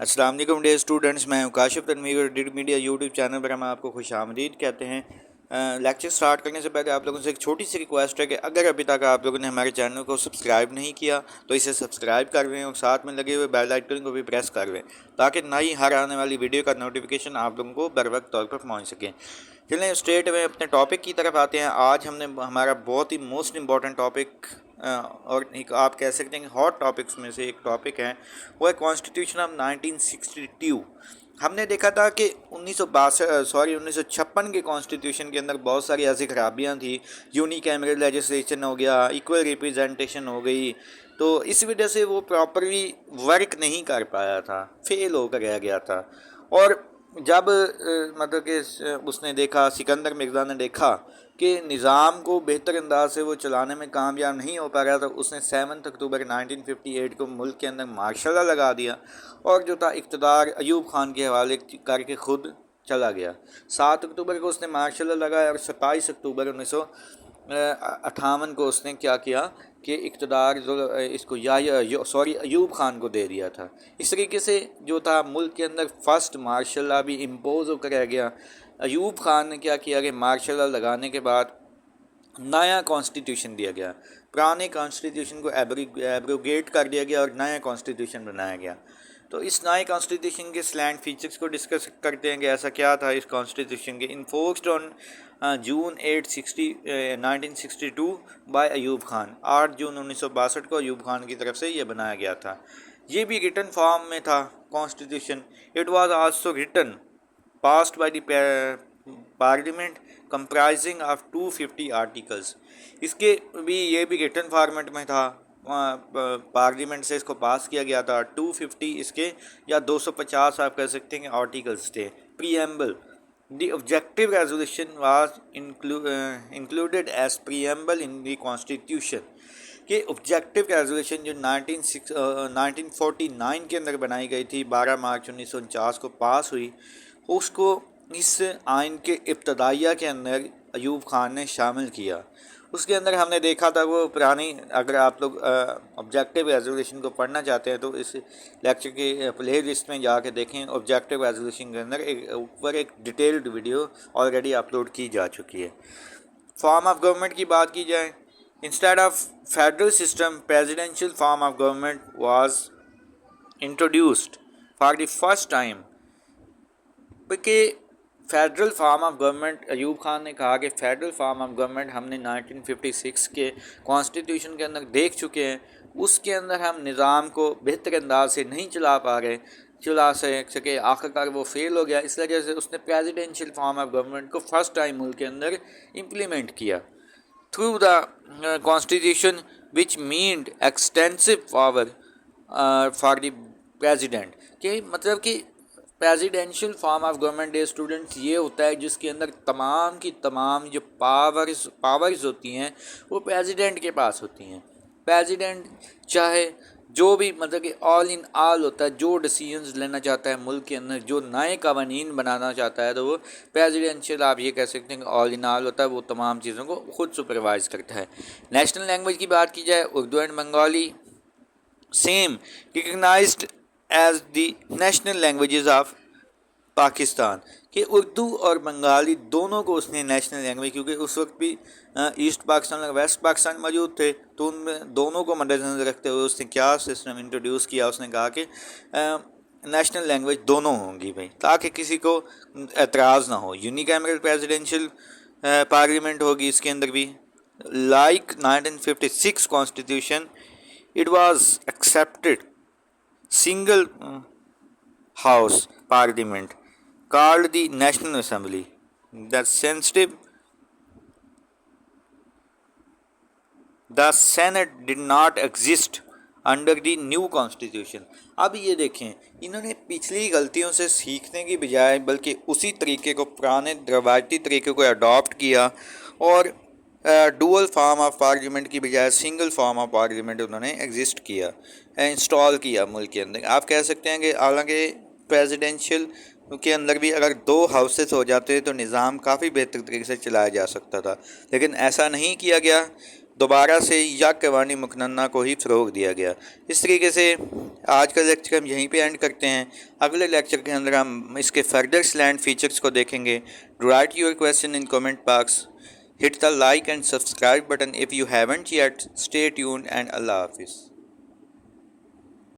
السلام علیکم dear students, میں ہوں Kashif Tanveer. Dead media YouTube channel پر ہم آپ کو خوش آمدید کہتے ہیں. لیکچر سٹارٹ کرنے سے پہلے آپ لوگوں سے ایک چھوٹی سی ریکویسٹ ہے کہ اگر ابھی تک آپ لوگوں نے ہمارے چینل کو سبسکرائب نہیں کیا تو اسے سبسکرائب کر لیں اور ساتھ میں لگے ہوئے بیل آئیکن کو بھی پریس کر لیں تاکہ نئی ہر آنے والی ویڈیو کا نوٹیفیکیشن آپ لوگوں کو بر وقت طور پر پہنچ سکیں. چلیں اسٹریٹ میں اپنے ٹاپک کی طرف آتے ہیں. آج ہم نے ہمارا بہت ہی موسٹ امپورٹنٹ ٹاپک اور ایک آپ کہہ سکتے ہیں کہ ہاٹ ٹاپکس میں سے ایک ٹاپک ہے، وہ ہے کانسٹیٹیوشن آف 1962. ہم نے دیکھا تھا کہ 1956 کے کانسٹیٹیوشن کے اندر بہت ساری ایسی خرابیاں تھیں. یونیکیمرل لیجسلیشن ہو گیا، ایکول ریپرزنٹیشن ہو گئی، تو اس وجہ سے وہ پراپرلی ورک نہیں کر پایا تھا، فیل ہو کر رہ گیا تھا. اور جب مطلب کہ اس نے دیکھا، سکندر مرزا نے دیکھا کہ نظام کو بہتر انداز سے وہ چلانے میں کامیاب نہیں ہو پا رہا تھا، اس نے 7 اکتوبر 1958 کو ملک کے اندر مارشل لا لگا دیا اور جو تھا اقتدار ایوب خان کے حوالے کر کے خود چلا گیا. 7 اکتوبر کو اس نے مارشل لا لگایا اور 27 اکتوبر 1958 کو اس نے کیا کہ اقتدار اس کو ایوب خان کو دے دیا تھا. اس طریقے سے جو تھا ملک کے اندر فرسٹ مارشل لا بھی امپوز ہو کر رہ گیا. ایوب خان نے کیا کہ مارشل لا لگانے کے بعد نیا کانسٹیٹیوشن دیا گیا، پرانے کانسٹیٹیوشن کو ایبروگیٹ کر دیا گیا اور نیا کانسٹیٹیوشن بنایا گیا. تو اس نئے کانسٹیٹیوشن کے سلینٹ فیچرز کو ڈسکس کرتے ہیں کہ ایسا کیا تھا اس کانسٹیٹیوشن کے. Enforced on June 1962 by Ayub Khan. 8 جون 1962 کو ایوب خان کی طرف سے یہ بنایا گیا تھا. یہ بھی ریٹن فارم میں تھا constitution. It was also written passed by the parliament comprising of 250 articles. اس کے بھی یہ بھی ریٹن فارمیٹ میں تھا، پارلیمنٹ سے اس کو پاس کیا گیا تھا. 250 اس کے یا 250 آپ کہہ سکتے ہیں کہ آرٹیکلز تھے. Preamble. The objective resolution was included as preamble in the constitution. کہ آبجیکٹیو ریزولوشن جو 1949 کے اندر بنائی گئی تھی، 12 مارچ 1949 کو پاس ہوئی، اس کو اس آئین کے ابتدائیہ کے اندر ایوب خان نے شامل کیا. اس کے اندر ہم نے دیکھا تھا وہ پرانی، اگر آپ لوگ آبجیکٹیو ریزولوشن کو پڑھنا چاہتے ہیں تو اس لیکچر کی پلے لسٹ میں جا کے دیکھیں. آبجیکٹیو ریزولوشن کے اندر اوپر ایک ڈیٹیلڈ ویڈیو آلریڈی اپلوڈ کی جا چکی ہے. فارم آف گورنمنٹ کی بات کی جائے، instead of federal system presidential form of government was introduced for the first time. کہ federal form of government, Ayub Khan نے کہا کہ فیڈرل فارم آف گورنمنٹ ہم نے 1956 کے کانسٹیٹیوشن کے اندر دیکھ چکے ہیں، اس کے اندر ہم نظام کو بہتر انداز سے نہیں چلا سکے، آخرکار وہ فیل ہو گیا. اس وجہ سے اس نے پریزیڈینشیل فارم آف گورنمنٹ کو فرسٹ ٹائم ملک کے اندر امپلیمنٹ کیا through the constitution which mend extensive power for the president. کہ مطلب کہ presidential form of government day students یہ ہوتا ہے جس کے اندر تمام کی تمام جو پاورز ہوتی ہیں وہ پریزیڈنٹ کے پاس ہوتی ہیں. پریزیڈنٹ چاہے جو بھی مطلب کہ آل ان آل ہوتا ہے، جو ڈیسیژنز لینا چاہتا ہے ملک کے اندر، جو نئے قوانین بنانا چاہتا ہے، تو وہ پریزیڈینشیل آپ یہ کہہ سکتے ہیں کہ آل ان آل ہوتا ہے، وہ تمام چیزوں کو خود سپروائز کرتا ہے. نیشنل لینگویج کی بات کی جائے، Urdu and Bengali same recognized as the national languages of Pakistan. کہ اردو اور بنگالی دونوں کو اس نے نیشنل لینگویج، کیونکہ اس وقت بھی ایسٹ پاکستان اور ویسٹ پاکستان موجود تھے، تو ان میں دونوں کو مد نظر رکھتے ہوئے اس نے کیا سسٹم انٹروڈیوس کیا. اس نے کہا کہ نیشنل لینگویج دونوں ہوں گی بھائی، تاکہ کسی کو اعتراض نہ ہو. یونیکیمرل پریزیڈینشیل پارلیمنٹ ہوگی اس کے اندر بھی. Like 1956 constitution it was accepted single house parliament called the National Assembly. The Senate did not exist under the new constitution. اب یہ دیکھیں، انہوں نے پچھلی غلطیوں سے سیکھنے کی بجائے بلکہ اسی طریقے کو، پرانے روایتی طریقے کو اڈاپٹ کیا اور ڈوئل فارم آف پارلیمنٹ کی بجائے سنگل فارم آف پارلیمنٹ انہوں نے ایگزسٹ کیا، انسٹال کیا ملک کے اندر. آپ کہہ سکتے ہیں کہ حالانکہ پریزیڈینشیل کے اندر بھی اگر 2 ہاؤسز ہو جاتے تو نظام کافی بہتر طریقے سے چلایا جا سکتا تھا، لیکن ایسا نہیں کیا گیا. دوبارہ سے یک قوانی مقننہ کو ہی فروغ دیا گیا۔ اس طریقے سے آج کا لیکچر ہم یہیں پہ اینڈ کرتے ہیں۔ اگلے لیکچر کے اندر ہم اس کے فردر سلینٹ فیچرز کو دیکھیں گے۔ Write your question in comment box. Hit the like and subscribe button if you haven't yet. Stay tuned and Allah Hafiz.